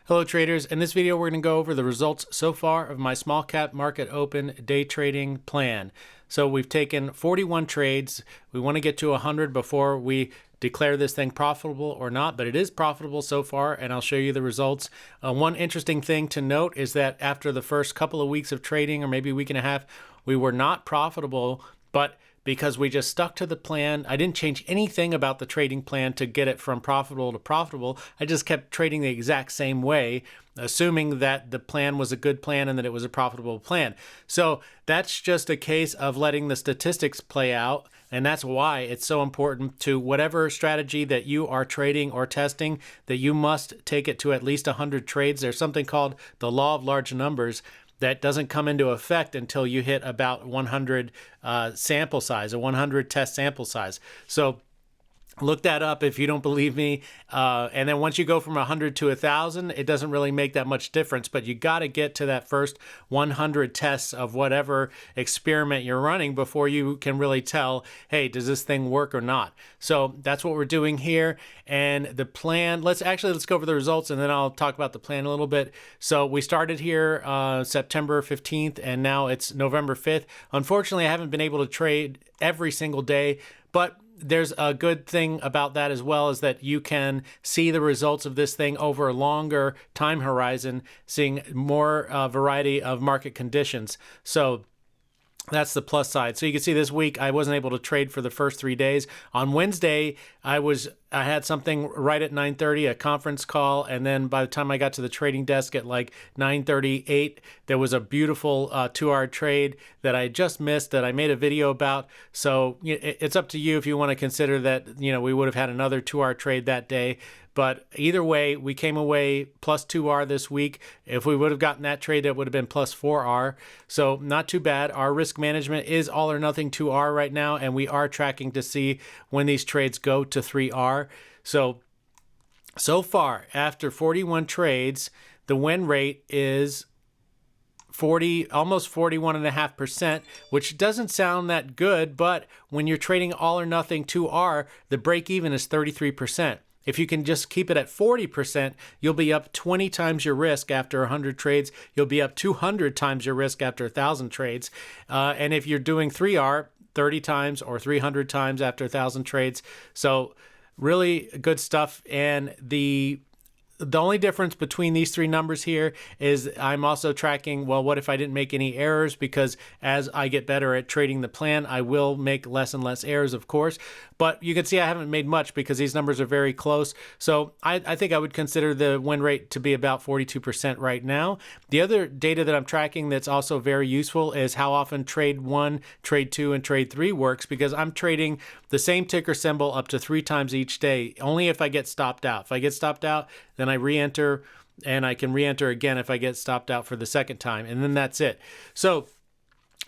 Hello traders, in this video we're going to go over the results so far of my small cap market open day trading plan. So we've taken 41 trades. We want to get to 100 before we declare this thing profitable or not, but it is profitable so far and I'll show you the results. One interesting thing to note is that after the first couple of weeks of trading, or maybe a week and a half, we were not profitable, but because we just stuck to the plan. I didn't change anything about the trading plan to get it from profitable to profitable. I just kept trading the exact same way, assuming that the plan was a good plan and that it was a profitable plan. So that's just a case of letting the statistics play out. And that's why it's so important to whatever strategy that you are trading or testing, that you must take it to at least 100 trades. There's something called the law of large numbers that doesn't come into effect until you hit about 100 sample size, a 100 test sample size. So look that up if you don't believe me. And then once you go from 100 to 1,000, it doesn't really make that much difference, but you got to get to that first 100 tests of whatever experiment you're running before you can really tell, hey, does this thing work or not? So that's what we're doing here. And the plan, let's go over the results and then I'll talk about the plan a little bit. So we started here September 15th and now it's November 5th. Unfortunately, I haven't been able to trade every single day, but there's a good thing about that as well, is that you can see the results of this thing over a longer time horizon, seeing more variety of market conditions. So that's the plus side. So you can see this week I wasn't able to trade for the first 3 days. On Wednesday, I had something right at 9:30, a conference call, and then by the time I got to the trading desk at like 9:38, there was a beautiful 2-hour trade that I just missed that I made a video about. So it's up to you if you want to consider that, we would have had another 2-hour trade that day. But either way, we came away plus 2R this week. If we would have gotten that trade, it would have been plus 4R. So not too bad. Our risk management is all or nothing 2R right now, and we are tracking to see when these trades go to 3R. So far, after 41 trades, the win rate is almost 41.5%, which doesn't sound that good, but when you're trading all or nothing 2R, the break even is 33%. If you can just keep it at 40%, you'll be up 20 times your risk after 100 trades. You'll be up 200 times your risk after 1,000 trades. And if you're doing 3R, 30 times or 300 times after 1,000 trades. So really good stuff. And the only difference between these three numbers here is I'm also tracking, well, what if I didn't make any errors? Because as I get better at trading the plan, I will make less and less errors, of course. But you can see I haven't made much because these numbers are very close. So I think I would consider the win rate to be about 42% right now. The other data that I'm tracking that's also very useful is how often trade 1, trade 2, and trade 3 works, because I'm trading the same ticker symbol up to 3 times each day, only if I get stopped out. If I get stopped out, then I re-enter, and I can re-enter again if I get stopped out for the second time, and then that's it. So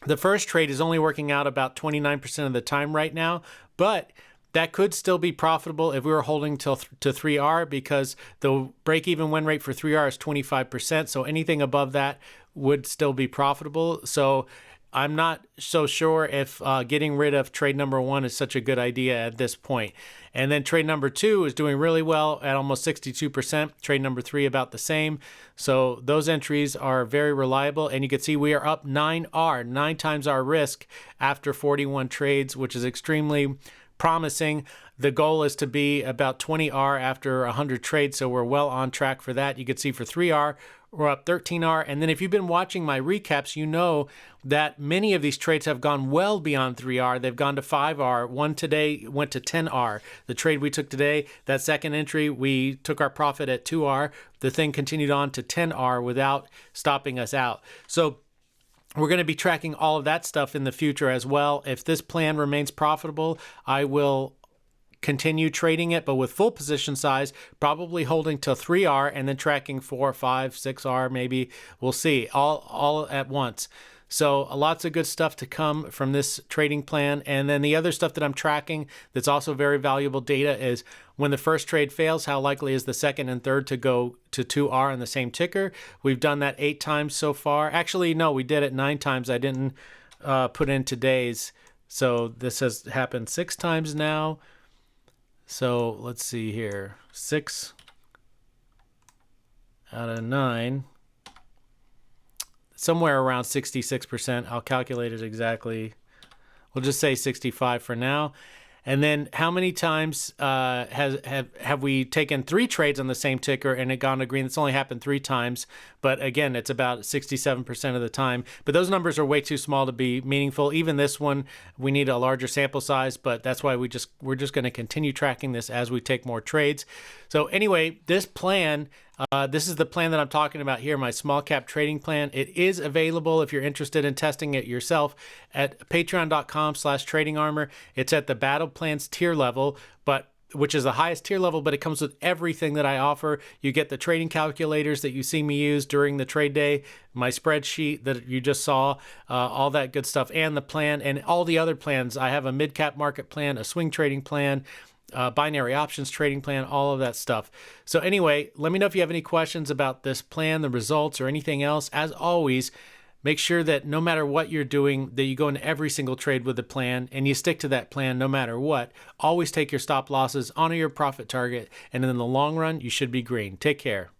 the first trade is only working out about 29% of the time right now, but that could still be profitable if we were holding to 3R, because the break-even win rate for 3R is 25%, so anything above that would still be profitable. So I'm not so sure if getting rid of trade number 1 is such a good idea at this point. And then trade number 2 is doing really well at almost 62%. Trade number 3 about the same. So those entries are very reliable. And you can see we are up 9R, 9 times our risk after 41 trades, which is extremely promising. The goal is to be about 20R after 100 trades, so we're well on track for that. You can see for 3R, we're up 13R. And then if you've been watching my recaps, you know that many of these trades have gone well beyond 3R. They've gone to 5R. One today went to 10R. The trade we took today, that second entry, we took our profit at 2R. The thing continued on to 10R without stopping us out. So we're going to be tracking all of that stuff in the future as well. If this plan remains profitable, I will continue trading it, but with full position size, probably holding till 3R and then tracking 4, 5, 6R maybe. We'll see, all at once. So lots of good stuff to come from this trading plan. And then the other stuff that I'm tracking that's also very valuable data is when the first trade fails, how likely is the second and third to go to 2R on the same ticker? We've done that 8 times so far. Actually, no, we did it 9 times. I didn't put in today's. So this has happened 6 times now. So let's see here, 6 out of 9, somewhere around 66%. I'll calculate it exactly. We'll just say 65 for now. And then how many times have we taken 3 trades on the same ticker and it gone to green? It's only happened 3 times, but again, it's about 67% of the time. But those numbers are way too small to be meaningful. Even this one, we need a larger sample size, but that's why we're just going to continue tracking this as we take more trades. So anyway, this plan, this is the plan that I'm talking about here, my small cap trading plan. It is available if you're interested in testing it yourself at patreon.com/tradingarmor. It's at the battle plans tier level, which is the highest tier level, but it comes with everything that I offer. You get the trading calculators that you see me use during the trade day, my spreadsheet that you just saw, all that good stuff, and the plan and all the other plans. I have a mid-cap market plan, a swing trading plan, binary options trading plan, all of that stuff. So anyway, let me know if you have any questions about this plan, the results, or anything else. As always, make sure that no matter what you're doing, that you go into every single trade with a plan and you stick to that plan no matter what. Always take your stop losses, honor your profit target, and in the long run, you should be green. Take care.